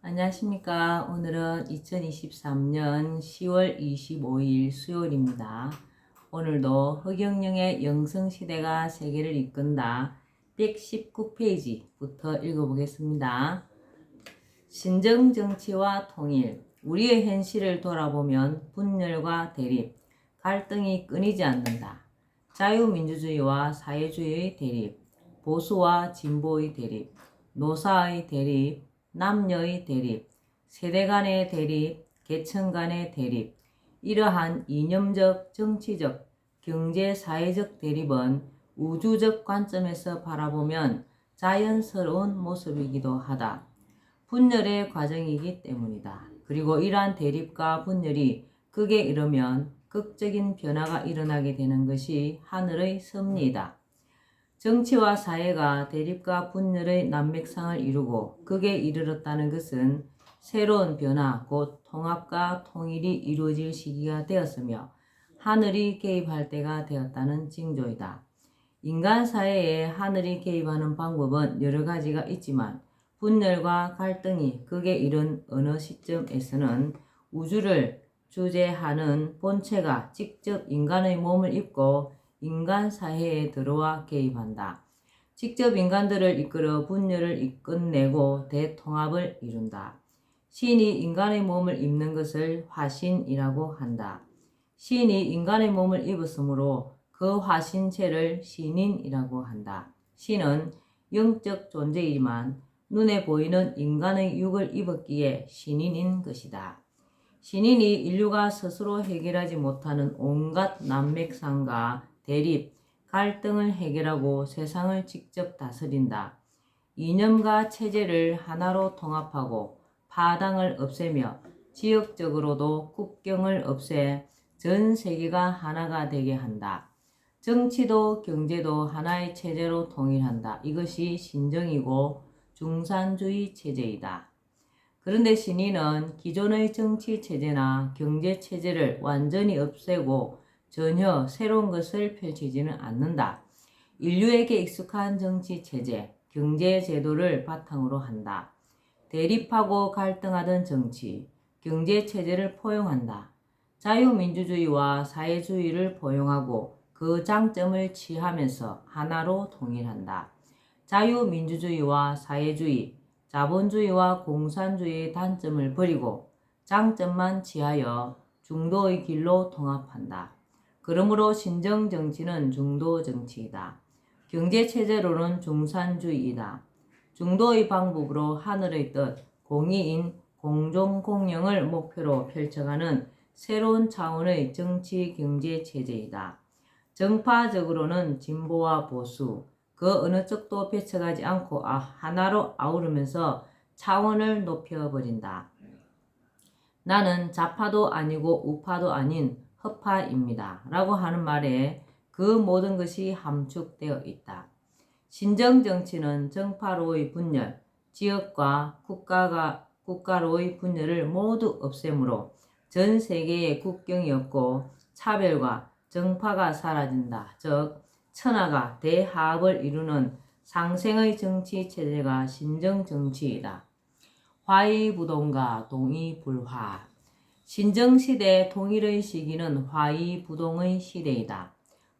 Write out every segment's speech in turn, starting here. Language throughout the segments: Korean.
안녕하십니까. 오늘은 2023년 10월 25일 수요일입니다. 오늘도 허경영의 영성시대가 세계를 이끈다 119페이지부터 읽어보겠습니다. 신정정치와 통일, 우리의 현실을 돌아보면 분열과 대립, 갈등이 끊이지 않는다. 자유민주주의와 사회주의의 대립, 보수와 진보의 대립, 노사의 대립, 남녀의 대립, 세대 간의 대립, 계층 간의 대립, 이러한 이념적, 정치적, 경제, 사회적 대립은 우주적 관점에서 바라보면 자연스러운 모습이기도 하다. 분열의 과정이기 때문이다. 그리고 이러한 대립과 분열이 극에 이르면 극적인 변화가 일어나게 되는 것이 하늘의 섭리이다. 정치와 사회가 대립과 분열의 난맥상을 이루고 극에 이르렀다는 것은 새로운 변화, 곧 통합과 통일이 이루어질 시기가 되었으며 하늘이 개입할 때가 되었다는 징조이다. 인간 사회에 하늘이 개입하는 방법은 여러 가지가 있지만 분열과 갈등이 극에 이른 어느 시점에서는 우주를 주재하는 본체가 직접 인간의 몸을 입고 인간 사회에 들어와 개입한다. 직접 인간들을 이끌어 분열을 끝내고 대통합을 이룬다. 신이 인간의 몸을 입는 것을 화신이라고 한다. 신이 인간의 몸을 입었으므로 그 화신체를 신인이라고 한다. 신은 영적 존재이지만 눈에 보이는 인간의 육을 입었기에 신인인 것이다. 신인이 인류가 스스로 해결하지 못하는 온갖 난맥상과 대립, 갈등을 해결하고 세상을 직접 다스린다. 이념과 체제를 하나로 통합하고 파당을 없애며 지역적으로도 국경을 없애 전 세계가 하나가 되게 한다. 정치도 경제도 하나의 체제로 통일한다. 이것이 신정이고 중산주의 체제이다. 그런데 신인은 기존의 정치 체제나 경제 체제를 완전히 없애고 전혀 새로운 것을 펼치지는 않는다. 인류에게 익숙한 정치 체제, 경제 제도를 바탕으로 한다. 대립하고 갈등하던 정치, 경제 체제를 포용한다. 자유민주주의와 사회주의를 포용하고 그 장점을 취하면서 하나로 통일한다. 자유민주주의와 사회주의, 자본주의와 공산주의의 단점을 버리고 장점만 취하여 중도의 길로 통합한다. 그러므로 신정정치는 중도정치이다. 경제체제로는 중산주의이다. 중도의 방법으로 하늘의 뜻, 공의인, 공정공영을 목표로 펼쳐가는 새로운 차원의 정치 경제체제이다. 정파적으로는 진보와 보수, 그 어느 쪽도 펼쳐가지 않고 하나로 아우르면서 차원을 높여버린다. 나는 좌파도 아니고 우파도 아닌 허파입니다. 라고 하는 말에 그 모든 것이 함축되어 있다. 신정정치는 정파로의 분열, 지역과 국가로의 분열을 모두 없애므로 전 세계의 국경이 없고 차별과 정파가 사라진다. 즉 천하가 대화합을 이루는 상생의 정치 체제가 신정정치이다. 화의부동과 동의불화. 신정시대 통일의 시기는 화의부동의 시대이다.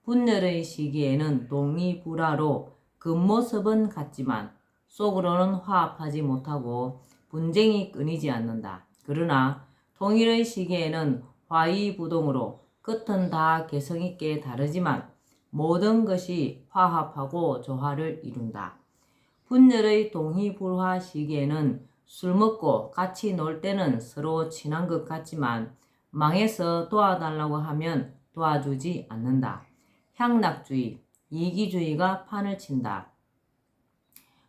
분열의 시기에는 동의불화로 겉모습은 같지만 속으로는 화합하지 못하고 분쟁이 끊이지 않는다. 그러나 통일의 시기에는 화의부동으로 끝은 다 개성있게 다르지만 모든 것이 화합하고 조화를 이룬다. 분열의 동의불화 시기에는 술 먹고 같이 놀 때는 서로 친한 것 같지만 망해서 도와달라고 하면 도와주지 않는다. 향락주의, 이기주의가 판을 친다.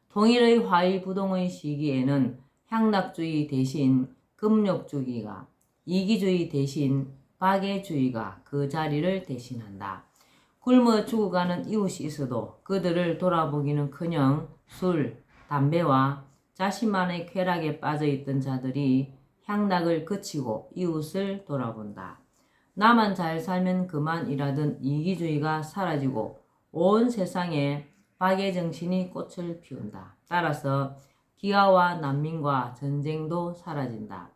통일의 화의부동의 시기에는 향락주의 대신 금욕주의가, 이기주의 대신 박애주의가 그 자리를 대신한다. 굶어 죽어가는 이웃이 있어도 그들을 돌아보기는커녕 술, 담배와 자신만의 쾌락에 빠져있던 자들이 향락을 그치고 이웃을 돌아본다. 나만 잘 살면 그만이라던 이기주의가 사라지고 온 세상에 박애정신이 꽃을 피운다. 따라서 기아와 난민과 전쟁도 사라진다.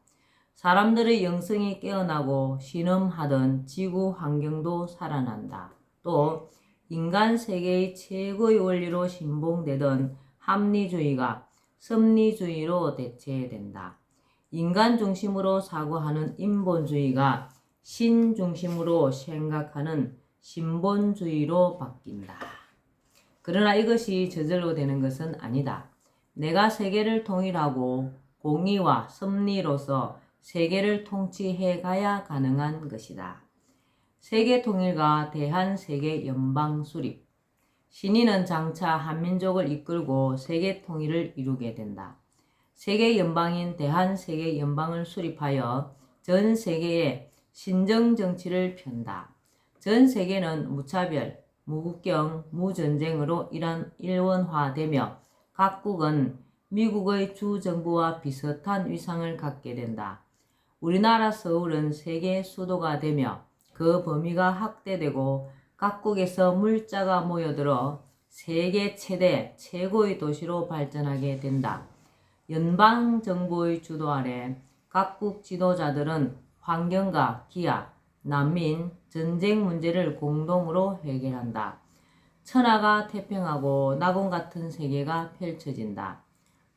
사람들의 영성이 깨어나고 신음하던 지구 환경도 살아난다. 또 인간 세계의 최고의 원리로 신봉되던 합리주의가 섭리주의로 대체된다. 인간 중심으로 사고하는 인본주의가 신 중심으로 생각하는 신본주의로 바뀐다. 그러나 이것이 저절로 되는 것은 아니다. 내가 세계를 통일하고 공의와 섭리로서 세계를 통치해 가야 가능한 것이다. 세계 통일과 대한세계 연방 수립. 신인은 장차 한민족을 이끌고 세계 통일을 이루게 된다. 세계 연방인 대한세계 연방을 수립하여 전 세계에 신정 정치를 편다. 전 세계는 무차별, 무국경, 무전쟁으로 일원화되며 각국은 미국의 주정부와 비슷한 위상을 갖게 된다. 우리나라 서울은 세계 수도가 되며 그 범위가 확대되고 각국에서 물자가 모여들어 세계 최대 최고의 도시로 발전하게 된다. 연방정부의 주도 아래 각국 지도자들은 환경과 기아, 난민, 전쟁 문제를 공동으로 해결한다. 천하가 태평하고 낙원 같은 세계가 펼쳐진다.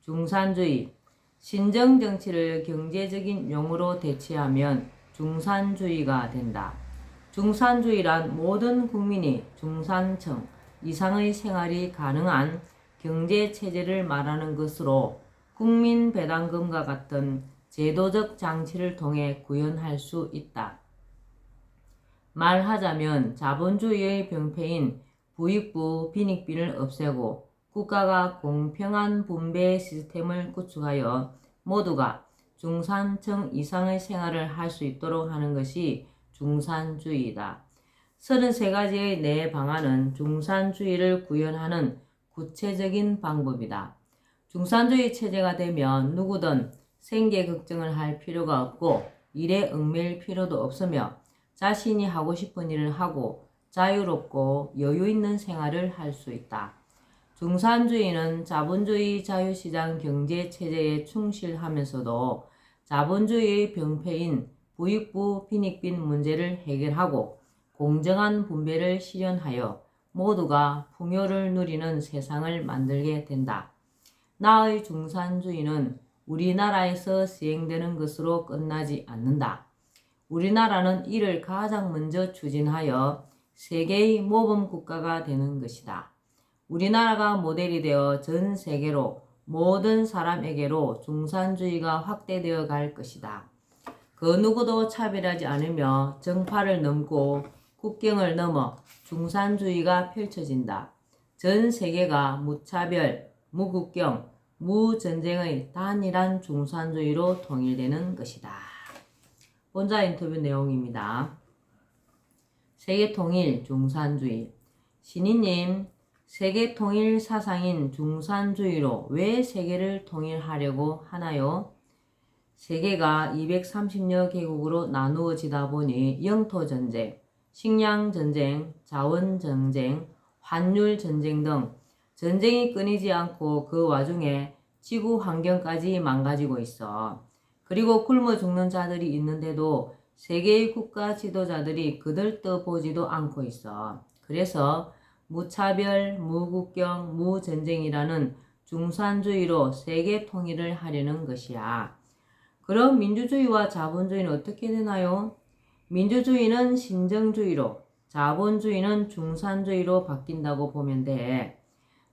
중산주의, 신정정치를 경제적인 용어로 대체하면 중산주의가 된다. 중산주의란 모든 국민이 중산층 이상의 생활이 가능한 경제체제를 말하는 것으로 국민배당금과 같은 제도적 장치를 통해 구현할 수 있다. 말하자면 자본주의의 병폐인 부익부 빈익빈을 없애고 국가가 공평한 분배 시스템을 구축하여 모두가 중산층 이상의 생활을 할 수 있도록 하는 것이 중산주의다. 33가지의 내 방안은 중산주의를 구현하는 구체적인 방법이다. 중산주의 체제가 되면 누구든 생계 걱정을 할 필요가 없고 일에 얽매일 필요도 없으며 자신이 하고 싶은 일을 하고 자유롭고 여유 있는 생활을 할 수 있다. 중산주의는 자본주의 자유시장 경제체제에 충실하면서도 자본주의의 병폐인 부익부 빈익빈 문제를 해결하고 공정한 분배를 실현하여 모두가 풍요를 누리는 세상을 만들게 된다. 나의 중산주의는 우리나라에서 시행되는 것으로 끝나지 않는다. 우리나라는 이를 가장 먼저 추진하여 세계의 모범국가가 되는 것이다. 우리나라가 모델이 되어 전 세계로 모든 사람에게로 중산주의가 확대되어 갈 것이다. 그 누구도 차별하지 않으며 정파를 넘고 국경을 넘어 중산주의가 펼쳐진다. 전 세계가 무차별, 무국경, 무전쟁의 단일한 중산주의로 통일되는 것이다. 본자 인터뷰 내용입니다. 세계통일 중산주의. 신이님, 세계통일 사상인 중산주의로 왜 세계를 통일하려고 하나요? 세계가 230여 개국으로 나누어지다 보니 영토전쟁, 식량전쟁, 자원전쟁, 환율전쟁 등 전쟁이 끊이지 않고 그 와중에 지구 환경까지 망가지고 있어. 그리고 굶어 죽는 자들이 있는데도 세계의 국가 지도자들이 그들떠보지도 않고 있어. 그래서 무차별, 무국경, 무전쟁이라는 중산주의로 세계 통일을 하려는 것이야. 그럼 민주주의와 자본주의는 어떻게 되나요? 민주주의는 신정주의로, 자본주의는 중산주의로 바뀐다고 보면 돼.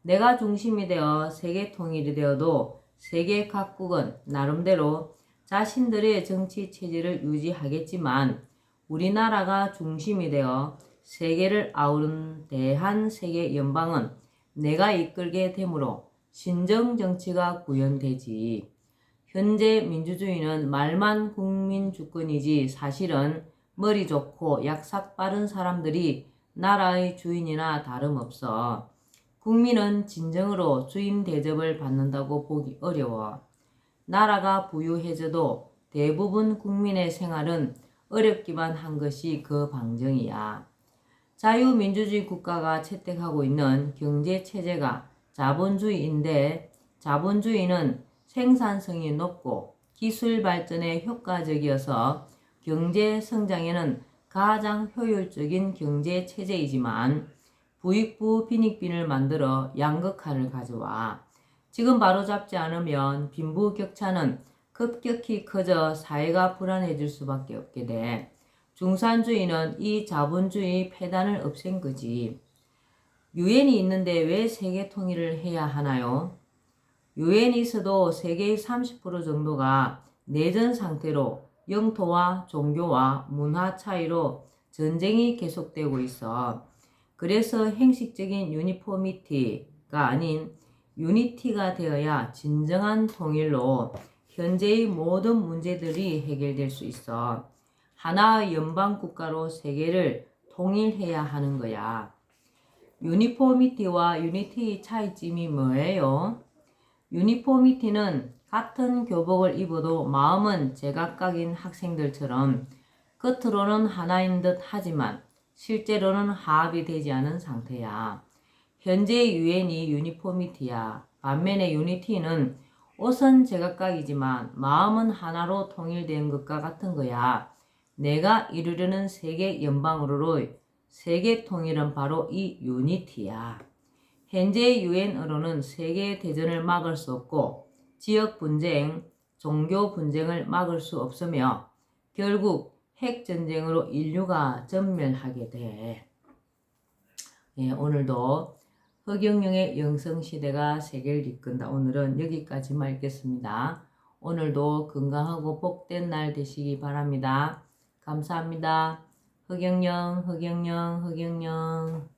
내가 중심이 되어 세계 통일이 되어도 세계 각국은 나름대로 자신들의 정치 체제를 유지하겠지만 우리나라가 중심이 되어 세계를 아우른 대한세계 연방은 내가 이끌게 되므로 신정정치가 구현되지. 현재 민주주의는 말만 국민 주권이지 사실은 머리 좋고 약삭 빠른 사람들이 나라의 주인이나 다름없어. 국민은 진정으로 주인 대접을 받는다고 보기 어려워. 나라가 부유해져도 대부분 국민의 생활은 어렵기만 한 것이 그 방정이야. 자유민주주의 국가가 채택하고 있는 경제체제가 자본주의인데 자본주의는 생산성이 높고 기술 발전에 효과적이어서 경제 성장에는 가장 효율적인 경제 체제이지만 부익부 빈익빈을 만들어 양극화를 가져와 지금 바로잡지 않으면 빈부격차는 급격히 커져 사회가 불안해질 수밖에 없게 돼. 중산주의는 이 자본주의 폐단을 없앤 거지. 유엔이 있는데 왜 세계 통일을 해야 하나요? 유엔이 있어도 세계의 30% 정도가 내전 상태로 영토와 종교와 문화 차이로 전쟁이 계속되고 있어. 그래서 형식적인 유니포미티가 아닌 유니티가 되어야 진정한 통일로 현재의 모든 문제들이 해결될 수 있어. 하나의 연방 국가로 세계를 통일해야 하는 거야. 유니포미티와 유니티의 차이점이 뭐예요? 유니포미티는 같은 교복을 입어도 마음은 제각각인 학생들처럼 겉으로는 하나인 듯 하지만 실제로는 화합이 되지 않은 상태야. 현재 유엔이 유니포미티야. 반면에 유니티는 옷은 제각각이지만 마음은 하나로 통일된 것과 같은 거야. 내가 이루려는 세계 연방으로의 세계 통일은 바로 이 유니티야. 현재 유엔으로는 세계 대전을 막을 수 없고 지역 분쟁, 종교 분쟁을 막을 수 없으며 결국 핵 전쟁으로 인류가 전멸하게 돼. 오늘도 허경영의 영성시대가 세계를 이끈다. 오늘은 여기까지만 읽겠습니다. 오늘도 건강하고 복된 날 되시기 바랍니다. 감사합니다. 허경영, 허경영, 허경영.